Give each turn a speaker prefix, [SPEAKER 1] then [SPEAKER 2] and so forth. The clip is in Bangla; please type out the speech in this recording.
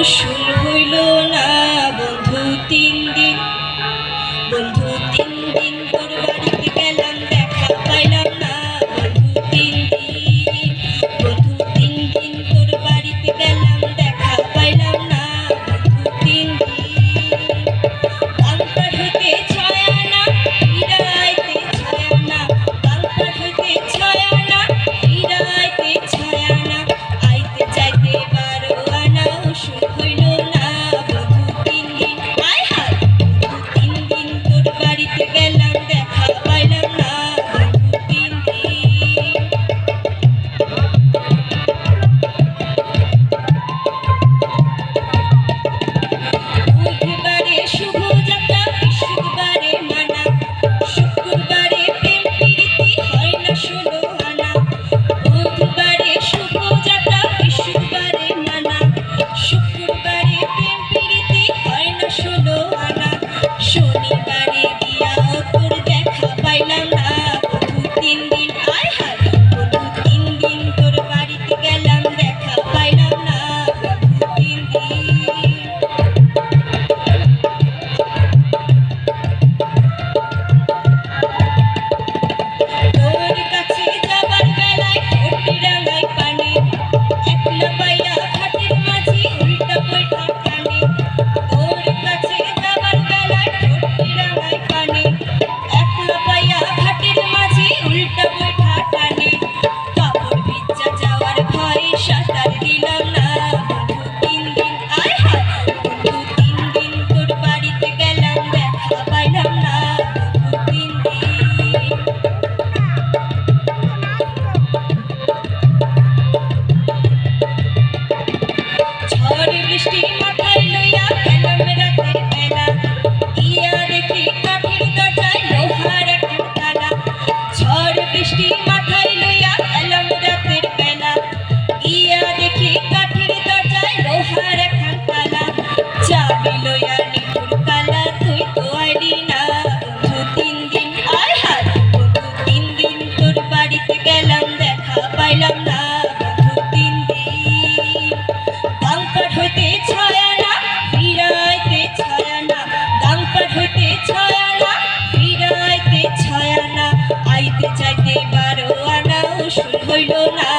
[SPEAKER 1] উসুল হইল না বন্ধু 3 দিন। বন্ধু 3 দিন তোর বাড়িতে গেলাম, দেখা পাইলাম না বন্ধু 3 দিন। বন্ধু 3 দিন তোর বাড়িতে গেলাম, দেখা পাইলাম না বন্ধু 3 দিন। বাংকার হইতে ছয় আনা ফিরাইতে ছয় আনা, বাংকার হইতে ছয় আনা ফিরাইতে ছয় আনা, আইতে যাইতে 12 আনা উসুল হইল না বন্ধু 3 দিন। আয় হায় বন্ধু 3 দিন তোর বাড়িতে গেলাম, দেখা পাইলাম না বন্ধু 3 দিন। বুধবারে শুভ যাত্রা, বৃহস্পতিবারে মানা, শুক্রবারে প্রেম প্রীতি হয় না 16 আনা। বুধবারে শুভ যাত্রা, বৃহস্পতিবারে মানা, শুক্রবারে প্রেম প্রীতি হয় না 16 আনা। শনিবারে বিয়া তোর দেখা পাইলাম না বন্ধু 3 দিন। আয় হায় বন্ধু 3 দিন তোর বাড়িতে গেলাম, দেখা পাইলাম না বন্ধু 3 দিন। তোর কাছে যাবার বেলায় ঠোঁটে রাঙায় পানে, একলা পাইয়া ঘাটের মাঝি উল্টা বৈঠা টানে। তোর কাছে যাবার বেলায় ঠোঁটে রাঙায় পানে, একলা পাইয়া ঘাটের মাঝি উল্টা বৈঠা টানে। কাপড় ভিজা যাওয়ার ভয়ে সাঁতার দিলাম না বন্ধু 3 দিন। আয় হায় বন্ধু 3 দিন তোর বাড়িতে গেলাম, দেখা পাইলাম না বন্ধু 3 দিন। ঝড় বৃষ্টি মাথায় লইয়া গেলাম রাতের বেলা, গিয়া দেখি কাঠের দরজায় লোহার একখান তালা। ঝড় বৃষ্টি মাথায় লইয়া গেলাম রাতের বেলা, গিয়া দেখি কাঠের দরজায় লোহার একখান তালা। চাবি লইয়া নিঠুর কালা তুই তো আইলি না বন্ধু 3 দিন। আয় হায় বন্ধু 3 দিন তোর বাড়িতে গেলাম, দেখা পাইলাম না বন্ধু 3 দিন। বাংকার হইতে ছয় আনা ফিরাইতে ছয় আনা, বাংকার হইতে ছয় আনা ফিরাইতে ছয় আনা, আইতে যাইতে 12 আনা উসুল হইল না